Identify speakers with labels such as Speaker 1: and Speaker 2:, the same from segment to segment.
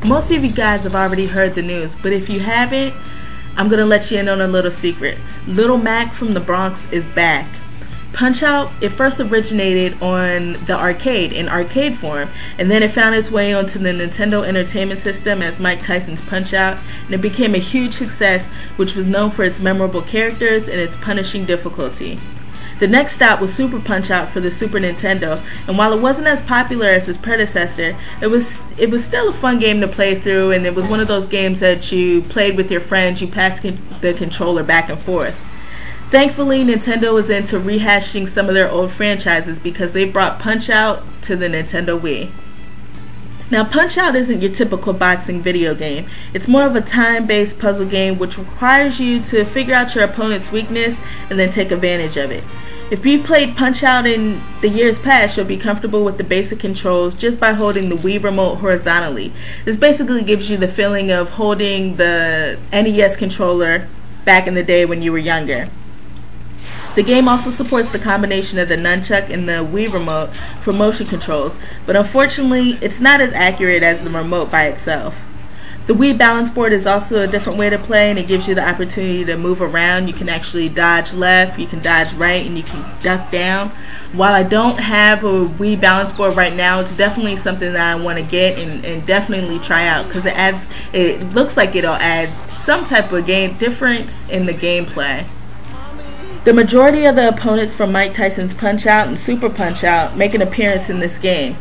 Speaker 1: most of you guys have already heard the news, but if you haven't, I'm gonna let you in on a little secret. Little Mac from the Bronx is back. Punch-Out! It first originated on the arcade in arcade form, and then it found its way onto the Nintendo Entertainment System as Mike Tyson's Punch-Out, and it became a huge success, which was known for its memorable characters and its punishing difficulty. The next stop was Super Punch-Out for the Super Nintendo, and while it wasn't as popular as its predecessor, it was still a fun game to play through, and it was one of those games that you played with your friends. You passed the controller back and forth. Thankfully, Nintendo was into rehashing some of their old franchises because they brought Punch-Out to the Nintendo Wii. Now, Punch-Out isn't your typical boxing video game. It's more of a time-based puzzle game which requires you to figure out your opponent's weakness and then take advantage of it. If you played Punch-Out in the years past, you'll be comfortable with the basic controls just by holding the Wii remote horizontally. This basically gives you the feeling of holding the NES controller back in the day when you were younger. The game also supports the combination of the nunchuck and the Wii remote for motion controls, but unfortunately, it's not as accurate as the remote by itself. The Wii balance board is also a different way to play, and it gives you the opportunity to move around. You can actually dodge left, you can dodge right, and you can duck down. While I don't have a Wii balance board right now, it's definitely something that I want to get and definitely try out, because it looks like it'll add some type of difference in the gameplay. The majority of the opponents from Mike Tyson's Punch-Out and Super Punch-Out make an appearance in this game.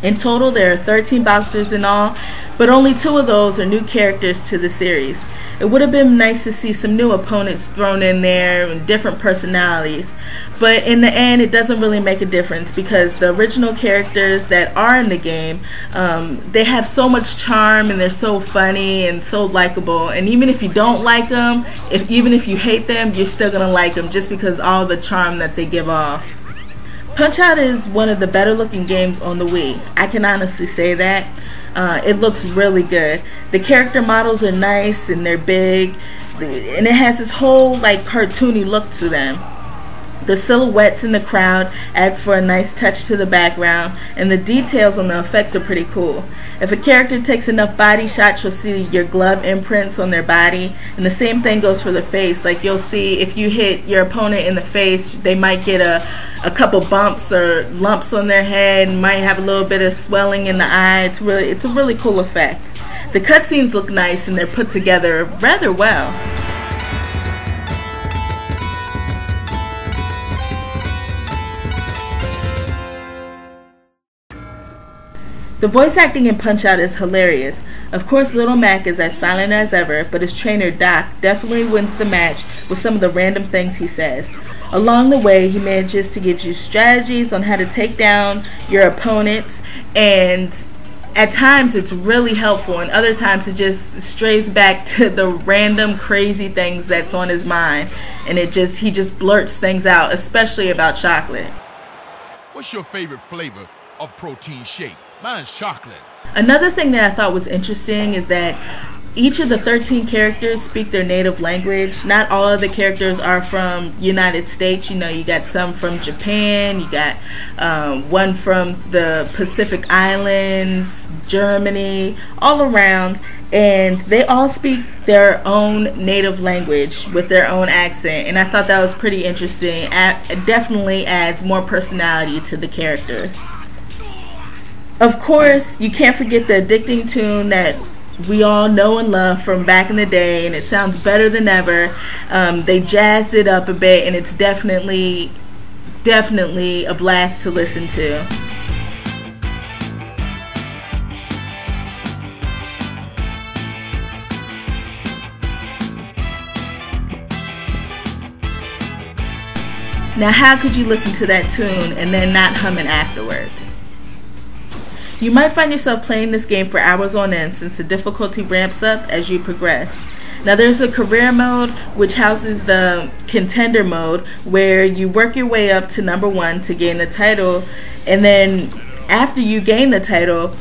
Speaker 1: In total, there are 13 boxers in all, but only 2 of those are new characters to the series. It would have been nice to see some new opponents thrown in there and different personalities, but in the end it doesn't really make a difference because the original characters that are in the game, they have so much charm and they're so funny and so likable, and even if you don't like them, even if you hate them, you're still gonna like them just because all the charm that they give off. Punch-Out is one of the better looking games on the Wii. I can honestly say that. It looks really good. The character models are nice and they're big, and it has this whole like cartoony look to them. The silhouettes in the crowd adds for a nice touch to the background, and the details on the effects are pretty cool. If a character takes enough body shots, you'll see your glove imprints on their body, and the same thing goes for the face. Like you'll see if you hit your opponent in the face, they might get a couple bumps or lumps on their head, might have a little bit of swelling in the eye. It's a really cool effect. The cutscenes look nice and they're put together rather well. The voice acting in Punch-Out is hilarious. Of course, Little Mac is as silent as ever, but his trainer Doc definitely wins the match with some of the random things he says. Along the way, he manages to give you strategies on how to take down your opponents, and at times it's really helpful, and other times it just strays back to the random crazy things that's on his mind, and he just blurts things out, especially about chocolate.
Speaker 2: What's your favorite flavor of protein shake? Mine's chocolate.
Speaker 1: Another thing that I thought was interesting is that each of the 13 characters speak their native language. Not all of the characters are from United States. You know, you got some from Japan, you got one from the Pacific Islands, Germany, all around, and they all speak their own native language with their own accent, and I thought that was pretty interesting. It definitely adds more personality to the characters. Of course, you can't forget the addicting tune that we all know and love from back in the day, and it sounds better than ever. They jazzed it up a bit, and it's definitely a blast to listen to. Now, how could you listen to that tune and then not hum it afterwards? You might find yourself playing this game for hours on end since the difficulty ramps up as you progress. Now there's a career mode which houses the contender mode where you work your way up to number 1 to gain the title, and then after you gain the title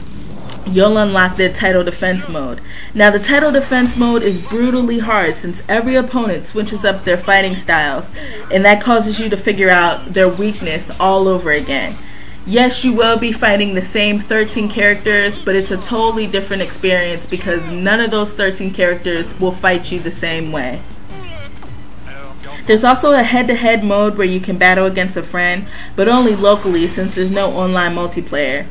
Speaker 1: you'll unlock the title defense mode. Now the title defense mode is brutally hard since every opponent switches up their fighting styles, and that causes you to figure out their weakness all over again. Yes, you will be fighting the same 13 characters, but it's a totally different experience because none of those 13 characters will fight you the same way. There's also a head-to-head mode where you can battle against a friend, but only locally since there's no online multiplayer.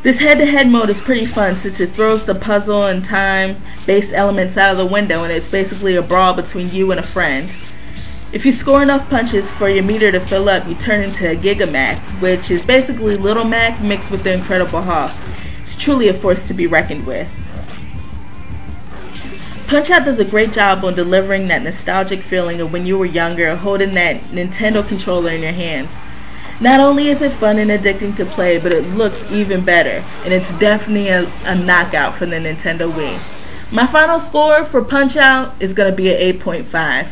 Speaker 1: This head-to-head mode is pretty fun since it throws the puzzle and time-based elements out of the window and it's basically a brawl between you and a friend. If you score enough punches for your meter to fill up, you turn into a Giga Mac, which is basically Little Mac mixed with the Incredible Hulk. It's truly a force to be reckoned with. Punch-Out does a great job on delivering that nostalgic feeling of when you were younger holding that Nintendo controller in your hands. Not only is it fun and addicting to play, but it looks even better, and it's definitely a knockout for the Nintendo Wii. My final score for Punch-Out is going to be an 8.5.